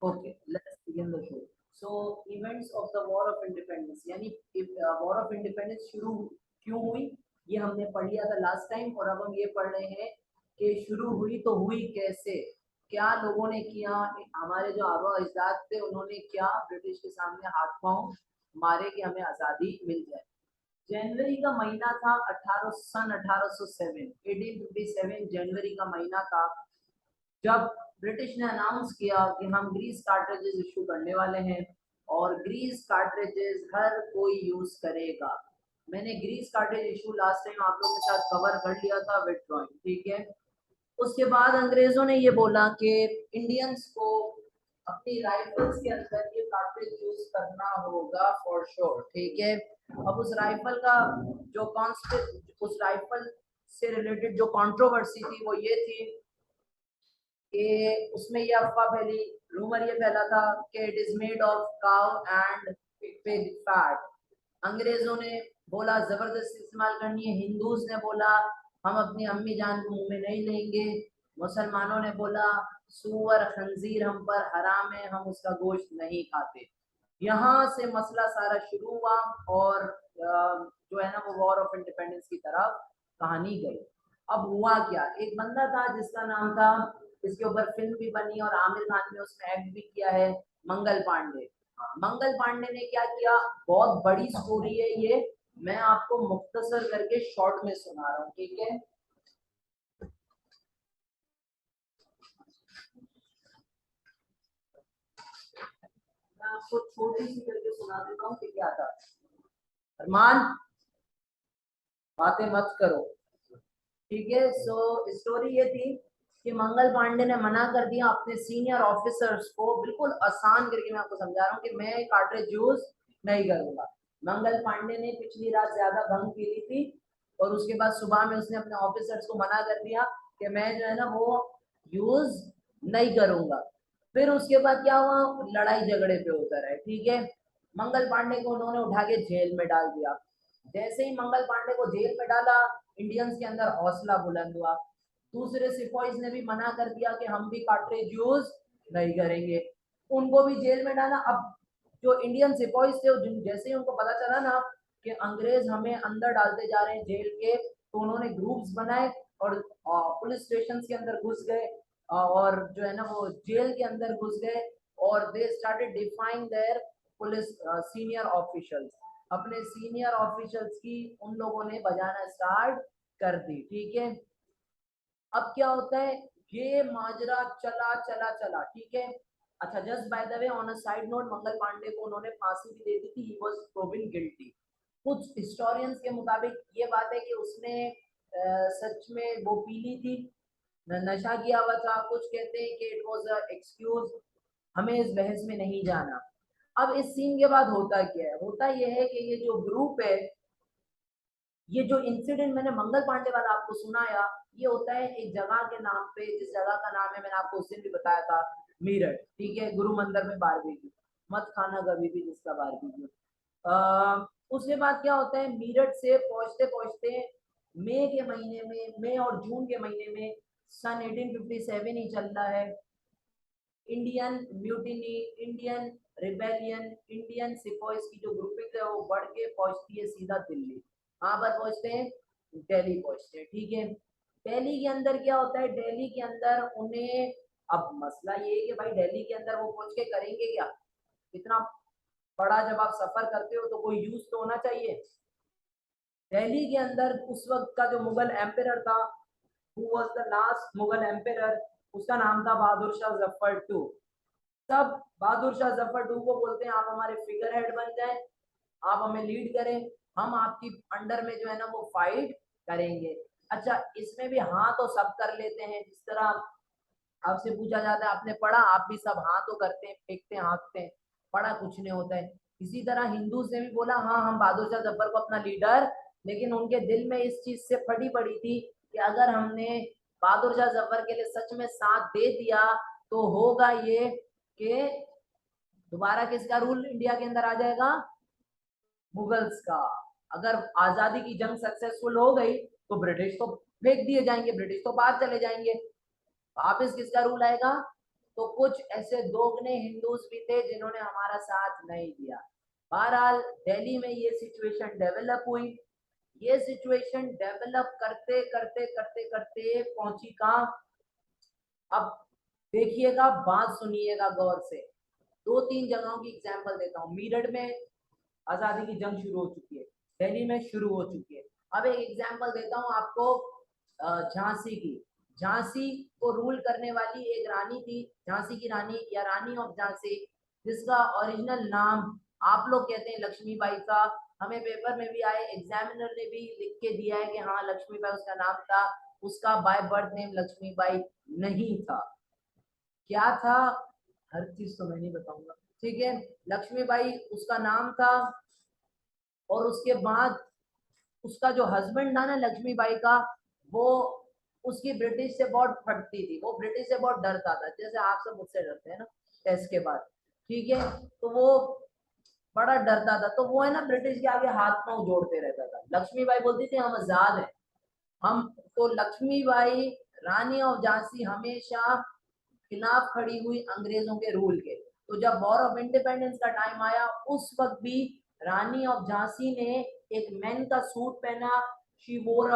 Okay, let's begin the show. So, events of the War of Independence, यानी war of independence शुरू क्यों हुई, ये हमने पढ़ लिया था लास्ट टाइम, और अब हम ये पढ़ रहे हैं कि शुरू हुई तो हुई कैसे, क्या लोगों ने किया, हमारे जो आबा अजदाद थे उन्होंने क्या ब्रिटिश के सामने हाथ पांव मारे कि हमें आज़ादी मिल जाए। जनवरी का महीना था 1807, 1857 जनवरी का महीना था जब ब्रिटिश ने अनाउंस किया कि हम ग्रीस कार्ट्रिजेस इशू करने वाले हैं और ग्रीस कार्ट्रिजेस हर कोई यूज करेगा। मैंने grease cartridge issue last time आप लोगों के साथ कवर कर लिया था विद ड्राइंग, ठीक है। उसके बाद अंग्रेजों ने ये बोला कि इंडियंस को अपनी राइफल्स के अंदर ये कार्ट्रिज यूज करना होगा फॉर श्योर, ठीक है। अब उस राइफल का जो उस राइफल से रिलेटेड जो कंट्रोवर्सी थी वो ये थी कि उसमें ये अफवाह फैली, रूमर ये फैला था कि it is made of cow and pig fat. अंग्रेजों ने बोला जबरदस्ती इस्तेमाल करनी है, हिंदूज ने बोला हम अपनी अम्मी जान को मुंह में नहीं लेंगे, मुसलमानों ने बोला सूअर खंजीर हम पर हराम है, हम उसका गोश्त नहीं खाते। यहाँ से मसला सारा शुरू हुआ और जो है ना वो वॉर ऑफ इंडिपेंडेंस की तरफ कहानी गई। अब हुआ क्या, एक बंदा था जिसका नाम था, इसके ऊपर फिल्म भी बनी और आमिर खान ने उसमें एक्ट भी किया है, मंगल पांडे। मंगल पांडे ने क्या किया, बहुत बड़ी स्टोरी है ये, मैं आपको मुख्तसर करके शॉर्ट में सुना रहा हूँ, ठीक है। मैं आपको छोटी सी करके सुना देता हूँ कि क्या था। अरमान, बातें मत करो, ठीक है। सो स्टोरी ये थी कि मंगल पांडे ने मना कर दिया अपने सीनियर ऑफिसर्स को, बिल्कुल आसान करके मैं आपको समझा रहा हूँ कि मैं कार्ट्रिज यूज नहीं करूंगा। मंगल पांडे ने पिछली रात ज्यादा भंग पी ली थी और उसके बाद सुबह में उसने अपने ऑफिसर्स को मना कर दिया कि मैं जो है ना वो यूज नहीं करूंगा। फिर उसके बाद क्या हुआ, लड़ाई झगड़े पे उतर है, ठीक है। मंगल पांडे को उन्होंने उठा के जेल में डाल दिया। जैसे ही मंगल पांडे को जेल में डाला, इंडियंस के अंदर हौसला बुलंद हुआ। दूसरे सिपाहीज ने भी मना कर दिया कि हम भी कार्ट्रिज यूज नहीं करेंगे, उनको भी जेल में डाला। अब जो इंडियन सिपाहीज थे जैसे ही उनको पता चला ना कि अंग्रेज हमें अंदर डालते जा रहे हैं जेल के, तो उन्होंने ग्रुप्स बनाए और पुलिस स्टेशन के अंदर घुस गए और जो है ना वो जेल के अंदर घुस गए और they started defying their police senior officials. अपने सीनियर ऑफिशियल्स की उन लोगों ने बजाना स्टार्ट कर दी, ठीक है। अब क्या होता है, ये माजरा चला चला चला, ठीक है। अच्छा, just by the way on a side note, Mangal Pandey को उन्होंने फांसी भी दे दी थी, ही वाज प्रूवन गिल्टी। कुछ हिस्टोरियंस के मुताबिक ये बात है कि उसने सच में वो पी ली थी, नशा किया हुआ था। कुछ कहते हैं कि इट वाज अ एक्सक्यूज, हमें इस बहस में नहीं जाना। अब इस सीन के बाद होता क्या है, होता यह है कि ये जो ग्रुप है, ये जो इंसिडेंट मैंने मंगल पांडे वाला आपको सुनाया, ये होता है एक जगह के नाम पे, जिस जगह का नाम है मैंने आपको उस दिन भी बताया था, मीरठ, ठीक है। गुरु मंदिर में बारबेक्यू मत खाना कभी भी जिसका बारबेक्यू। उसके बाद क्या होता है, मीरठ से पहुंचते पहुंचते मई के महीने में, मई और जून के महीने में सन 1857 ही चल रहा है। Indian mutiny, Indian rebellion, Indian सिपाहीज की जो ग्रुपिंग है वो बढ़ के पहुंचती है सीधा दिल्ली। कहाँ पर पहुंचते हैं, दिल्ली पहुंचते हैं, ठीक है। दिल्ली के अंदर क्या होता है, दिल्ली के अंदर उन्हें, अब मसला ये है कि भाई दिल्ली के अंदर वो पहुंच के करेंगे क्या, इतना बड़ा जब आप सफर करते हो तो कोई यूज तो होना चाहिए। दिल्ली के अंदर उस वक्त का जो मुगल एम्पायर था, who was the last Mughal empire, उसका नाम था बहादुर शाह जफर टू। तब बहादुर शाह जफर टू को बोलते हैं आप हमारे फिगर हेड बन जाए, आप हमें लीड करें, हम आपकी अंडर में जो है ना वो फाइट करेंगे। अच्छा, इसमें भी हाँ तो सब कर लेते हैं, जिस तरह आपसे पूछा जाता है आपने पढ़ा, आप भी सब हाँ तो करते हैं, फेंकते हैं, हाँकते हैं, पढ़ा कुछ नहीं होता है। इसी तरह हिंदू ने भी बोला हाँ हम बहादुर शाह जफर को अपना लीडर, लेकिन उनके दिल में इस चीज से फटी पड़ी थी कि अगर हमने बहादुर शाह जफर के लिए सच में साथ दे दिया तो होगा ये कि दोबारा किसका रूल इंडिया के अंदर आ जाएगा, मुगल्स का। अगर आजादी की जंग सक्सेसफुल हो गई तो ब्रिटिश तो फेंक दिए जाएंगे, ब्रिटिश तो बाहर चले जाएंगे, वापिस किसका रूल आएगा, तो कुछ ऐसे दोगने हिंदूज भी थे जिन्होंने हमारा साथ नहीं दिया। बहरहाल दिल्ली में ये सिचुएशन डेवलप हुई। ये सिचुएशन डेवलप करते करते करते करते पहुंची कहां? अब देखिएगा, बात सुनिएगा गौर से। दो तीन जगहों की एग्जांपल देता हूँ। मेरठ में आजादी की जंग शुरू हो चुकी है, दिल्ली में शुरू हो चुकी है। अब एक एग्जांपल देता हूँ आपको झांसी की। झांसी को रूल करने वाली एक रानी थी, झांसी की रानी या रानी ऑफ झांसी, जिसका ओरिजिनल नाम आप लोग कहते हैं लक्ष्मीबाई का। हमें पेपर में भी आए, एग्जामिनर ने भी लिख के दिया है कि हाँ लक्ष्मीबाई उसका नाम था। उसका बाय बर्थ नेम लक्ष्मीबाई नहीं था। क्या था? हर चीज तो मैं नहीं बताऊंगा, ठीक है। लक्ष्मीबाई उसका नाम था। और उसके बाद उसका जो हस्बैंड था ना लक्ष्मीबाई का, वो उसकी ब्रिटिश से बहुत फटती थी, वो ब्रिटिश से बहुत डरता था, जैसे आप सब मुझसे डरते हैं ना टेस्ट के बाद, ठीक है। तो वो बड़ा डरता था, तो वो है ना ब्रिटिश के आगे हाथ पांव जोड़ते रहता था। लक्ष्मीबाई बोलती थी हम आजाद हैं, हम। तो लक्ष्मीबाई रानी ऑफ झांसी हमेशा खिलाफ खड़ी हुई अंग्रेजों के रूल के। तो जब वॉर ऑफ इंडिपेंडेंस का टाइम आया, उस वक्त भी रानी ऑफ झांसी ने एक मैन का सूट पहना। शी वोर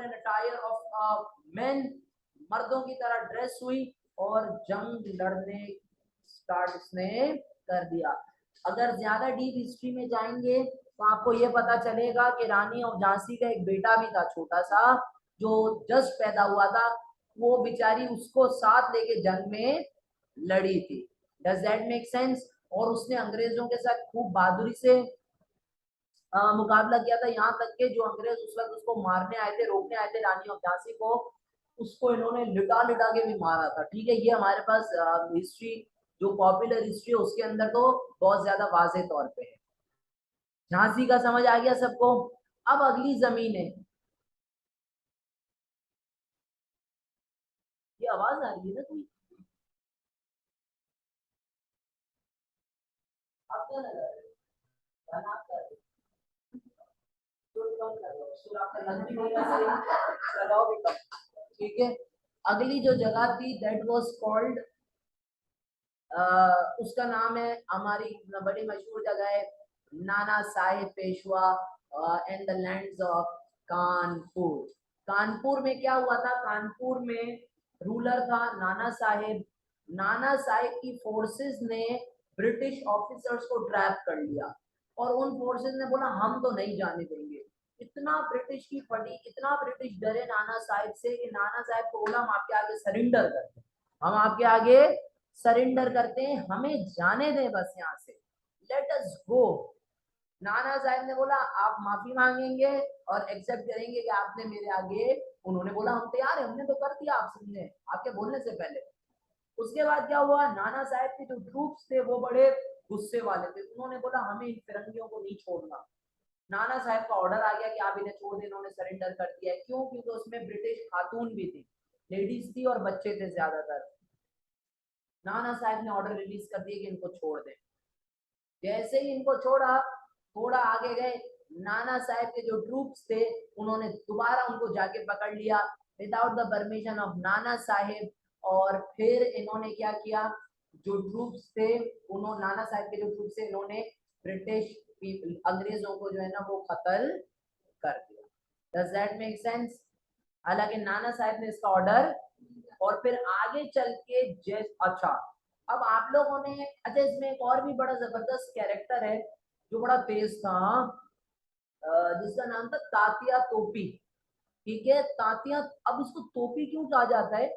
एन अटायर ऑफ मैन, मर्दों की तरह ड्रेस हुई और जंग लड़ने स्टार्ट उसने कर दिया। अगर ज्यादा डीप हिस्ट्री में जाएंगे तो आपको ये पता चलेगा कि रानी ऑफ झांसी का एक बेटा भी था छोटा सा, जो जस्ट पैदा हुआ था। वो बेचारी उसको साथ लेके जंग में लड़ी थी। Does that make sense? और उसने अंग्रेजों के साथ खूब बहादुरी से मुकाबला किया था। यहाँ तक के जो अंग्रेज उस वक्त उसको मारने आए थे, रोकने आए थे रानी ऑफ झांसी को, उसको इन्होंने लिटा लिटा के भी मारा था, ठीक है। ये हमारे पास हिस्ट्री, जो पॉपुलर हिस्ट्री है उसके अंदर तो बहुत ज्यादा वाजे तौर पे है। झांसी का समझ आ गया सबको? अब अगली जमीन है। ये आवाज आ रही है ना कोई? आप क्या लगा रहे हो? गाना आप कर रहे हो? सुर कम कर लो, सुर आपका लग भी नहीं रहा है, लगाओ भी कम, ठीक है। अगली जो जगह थी दैट वाज कॉल्ड, उसका नाम है, हमारी बड़ी मशहूर जगह है, Nana Sahib Peshwa and the lands of Kanpur. Kanpur में क्या हुआ था? कानपुर में रूलर था नाना साहेब। नाना साहेब की फोर्सेस ने ब्रिटिश ऑफिसर्स को ट्रैप कर लिया, और उन फोर्सेस ने बोला हम तो नहीं जाने देंगे। इतना ब्रिटिश की फटी, इतना ब्रिटिश डरे नाना साहेब से कि नाना साहेब को बोला हम आपके आगे सरेंडर करते हैं, हम आपके आगे सरेंडर करते हैं, हमें जाने दें बस यहाँ से, लेट अस गो। नाना साहब ने बोला आप माफी मांगेंगे और एक्सेप्ट करेंगे कि आपने मेरे आगे। उन्होंने बोला हम तैयार हैं, हमने तो कर दिया आपने, आपके बोलने से पहले। उसके बाद क्या हुआ? नाना साहब के जो ट्रूप्स थे वो बड़े गुस्से वाले थे, उन्होंने बोला हमें इन फिरंगियों को नहीं छोड़ना। नाना साहब का ऑर्डर आ गया कि आप इन्हें छोड़ दें, इन्होंने सरेंडर कर दिया है। क्यों? क्योंकि उसमें ब्रिटिश खातून भी थी, लेडीज थी और बच्चे थे ज्यादातर। नाना साहब ने ऑर्डर रिलीज कर दिया कि इनको छोड़ दें। जैसे ही इनको छोड़ा, थोड़ा आगे गए, नाना साहब के जो ट्रूप्स थे उन्होंने दोबारा उनको जाके पकड़ लिया without the permission of Nana Saheb. और फिर इन्होंने क्या किया? जो ट्रूप्स थे, उन्होंने नाना साहब के जो ट्रूप्स थे, इन्होंने ब्रिटिश अंग्रेजों को जो है ना वो कत्ल कर दिया। Does that make sense? हालांकि नाना साहब ने इसका ऑर्डर, और फिर आगे चल के अच्छा, अब आप लोगों ने, अच्छा इसमें एक और भी बड़ा जबरदस्त कैरेक्टर है जो बड़ा तेज था, जिसका नाम था तात्या टोपी, ठीक है। तात्या, अब इसको टोपी क्यों कहा जाता है?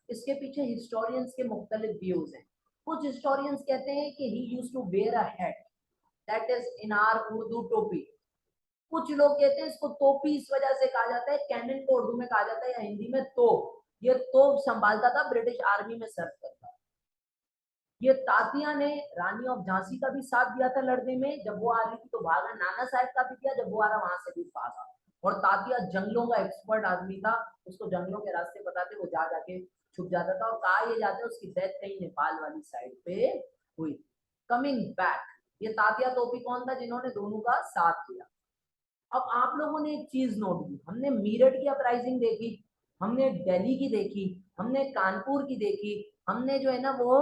इसके पीछे हिस्टोरियंस के मुख्तलिफ व्यूज हैं। कुछ हिस्टोरियंस कहते हैं कि he used to wear a hat, that is in our Urdu topi. कुछ लोग कहते हैं इसको तोपी इस वजह से कहा जाता है, कैनन को उर्दू में कहा जाता है या हिंदी में तोप। ये तोप संभालता था, ब्रिटिश आर्मी में सर्व करता। ये तातिया ने रानी ऑफ झांसी का भी साथ दिया था लड़ने में, जब वो आ रही थी तो भागा। नाना साहब का भी दिया, जब वो आ रहा वहां से भी भागा। और तातिया जंगलों का एक्सपर्ट आदमी था, उसको जंगलों के रास्ते पता थे, वो जा जाके छुप जाता था। और कहा ये जाता है उसकी डेथ कहीं नेपाल वाली साइड पे हुई। कमिंग बैक, ये तातिया टोपी कौन था? जिन्होंने दोनों का साथ दिया। अब आप लोगों ने एक चीज नोट की, हमने मेरठ की अपराइजिंग देखी, हमने दिल्ली की देखी, हमने कानपुर की देखी। हमने जो है ना वो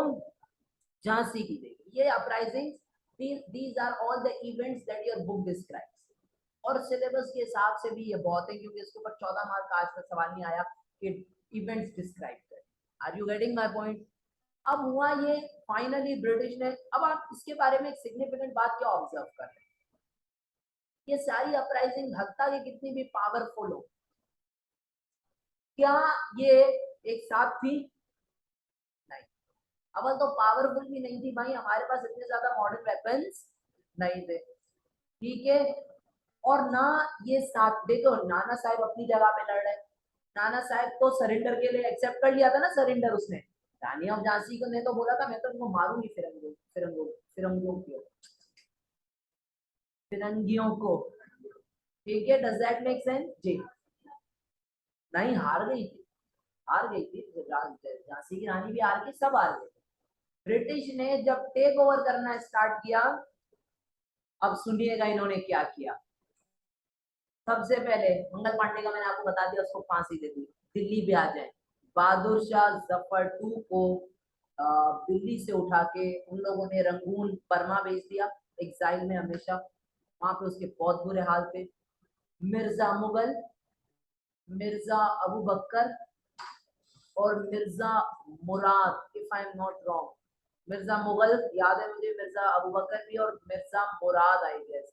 झांसी की देखी। ये uprising, these are all the events that your book describes। और सिलेबस के हिसाब से भी ये बहुत है, क्योंकि इसके ऊपर 14 मार्क का आज तक सवाल नहीं आया कि इवेंट्स डिस्क्राइब करें। Are you getting my point? अब हुआ ये फाइनली ब्रिटिश ने, अब आप इसके बारे में एक सिग्निफिकेंट बात क्या ऑब्जर्व कर रहे हैं, ये सारी अपराइजिंग भक्ता के कितनी भी पावरफुल हो, क्या ये एक साथ थी? नहीं। अव्वल तो पावरफुल भी नहीं थी भाई, हमारे पास इतने ज्यादा मॉडर्न वेपन्स नहीं थे, ठीक है। और ना ये साथ, देखो नाना साहब अपनी जगह पे लड़ रहे हैं, नाना साहब तो सरेंडर के लिए एक्सेप्ट कर लिया था ना, सरेंडर उसने। रानी ऑफ झांसी को ने तो बोला था मैं तो उनको मारूंगी फिरंगियों को, ठीक है। डज दैट मेक सेंस जी? नहीं, हार गई थी, हार गई थी झांसी की रानी भी हार गई, सब हार गए। ब्रिटिश ने जब टेक ओवर करना स्टार्ट किया, अब सुनिएगा इन्होंने क्या किया। सबसे पहले मंगल पांडे का मैंने आपको बता दिया, उसको फांसी दे दी, दिल्ली पे आ जाए। बहादुर शाह जफर टू को दिल्ली से उठा के उन लोगों ने रंगून बर्मा भेज दिया, एग्जाइल में हमेशा, वहां पे उसके बहुत बुरे हाल थे। मिर्जा मुगल, मिर्जा अबू बकर और Mirza Murad, if I am not wrong, Mirza Mughal याद है मुझे, मिर्जा अबू बकर भी और मिर्जा मुराद आई गेस,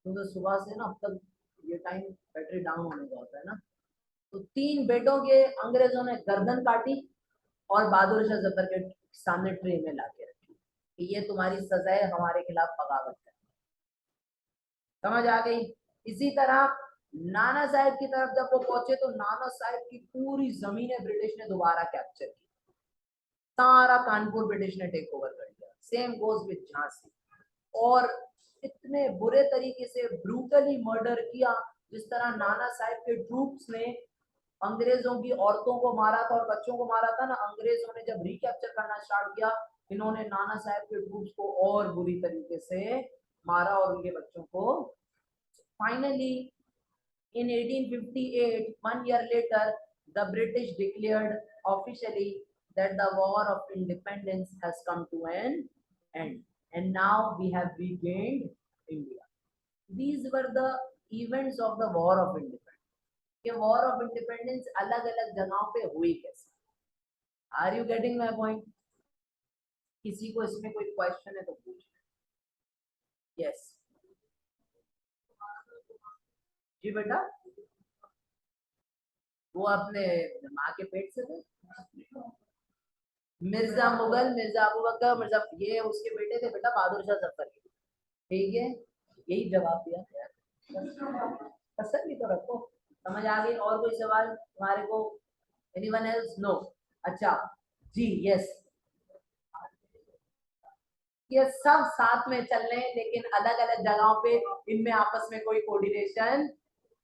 क्योंकि सुबह से ना अब तक ये टाइम बैटरी डाउन होने का होता है ना। तो 3 बेटों के अंग्रेजों ने गर्दन काटी और बहादुर शाह जफर के सामने ट्रे में लाके रखी कि ये तुम्हारी सजा है हमारे खिलाफ बगावत है। समझ आ गई? इसी तरह नाना साहब की तरफ जब वो पहुंचे तो नाना साहब की पूरी जमीनें ब्रिटिश ने दोबारा कैप्चर की, सारा कानपुर ब्रिटिश ने टेक ओवर कर लिया। Same goes with Jhansi. और इतने बुरे तरीके से ब्रूटली मर्डर किया, जिस तरह नाना साहब के ट्रूप्स ने अंग्रेजों की औरतों को मारा था और बच्चों को मारा था ना, अंग्रेजों ने जब रिकैप्चर करना स्टार्ट किया, इन्होंने नाना साहब के ट्रूप्स को और बुरी तरीके से मारा और उनके बच्चों को। Finally in 1858, 1 year later, the British declared officially that the war of independence has come to an end, and now we have regained India. These were the events of the war of independence. ये war of independence अलग-अलग जगहों पे हुई कैसे? Are you getting my point? किसी को इसमें कोई क्वेश्चन है तो पूछे। Yes. जी बेटा, वो अपने माँ के पेट से थे। मिर्जा मुगल, मिर्जा अबू बकर, मिर्जा, ये उसके बेटे थे बेटा बहादुर शाह जफर के, ठीक है। यही जवाब दिया, पसंद भी तो रखो। समझ आ गई? और कोई सवाल तुम्हारे को? Anyone else? नो। अच्छा जी, यस, ये सब साथ में चल रहे हैं लेकिन अलग अलग जगहों पे, इनमें आपस में कोई कोऑर्डिनेशन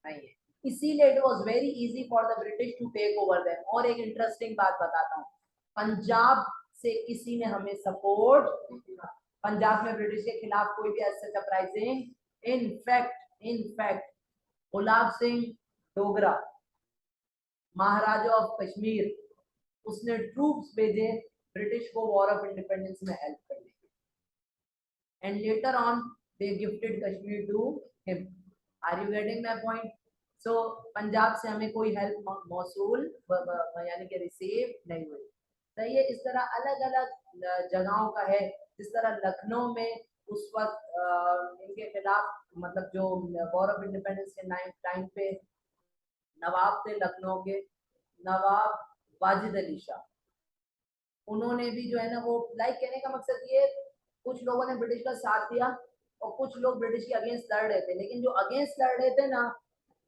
नहीं है, इसीलिए it was very easy for the British to take over them. और एक इंटरेस्टिंग बात बताता हूँ, पंजाब से किसी ने हमें सपोर्ट, पंजाब में ब्रिटिश के खिलाफ कोई भी ऐसे surprising, in fact Gulab Singh Dogra, Maharaja of Kashmir, उसने ट्रूप्स भेजे ब्रिटिश को वॉर ऑफ इंडिपेंडेंस में हेल्प करने, and later on they gifted Kashmir to him. Are you getting my point? So Punjab से हमें कोई हेल्प मौसूल यानी कि रिसीव नहीं हुई। सही है। इस तरह अलग अलग जगहों का है, जिस तरह लखनऊ में उस वक्त इनके खिलाफ, मतलब जो वॉर ऑफ इंडिपेंडेंस के टाइम पे नवाब थे लखनऊ के, नवाब वाजिद अली शाह, उन्होंने भी जो है ना वो, लाइक कहने का मकसद ये, कुछ लोगों ने ब्रिटिश का साथ दिया और कुछ लोग ब्रिटिश के अगेंस्ट लड़ रहे थे, लेकिन जो अगेंस्ट लड़ रहे थे ना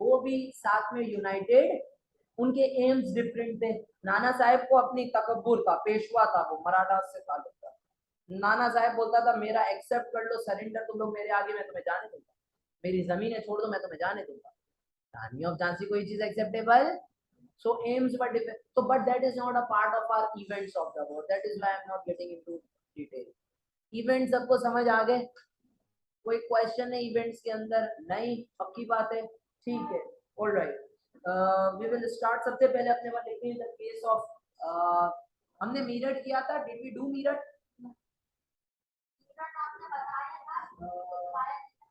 वो भी साथ में यूनाइटेड, उनके एम्स डिफरेंट थे। नाना साहब को अपनी तकब्बुर था, पेशवा था, वो मराठा से ताल्लुक था। नाना साहब बोलता था मेरा एक्सेप्ट कर लो सरेंडर, तुम लोग मेरे आगे, मैं तुम्हें जाने दूंगा, मेरी जमीन है छोड़ दो, मैं तुम्हें जाने दूंगा। रानी ऑफ झांसी कोई चीज acceptable? So aims were different. So, but that is not a part of our events of the war. That is why I am not getting into detail. Events सबको समझ आ गए? कोई क्वेश्चन है इवेंट्स के अंदर? नहीं, पक्की बात है, ठीक है। All right, we will start. सबसे पहले अपने पास देखते हैं द केस ऑफ हमने मीरट किया था, डिड वी डू मीरट?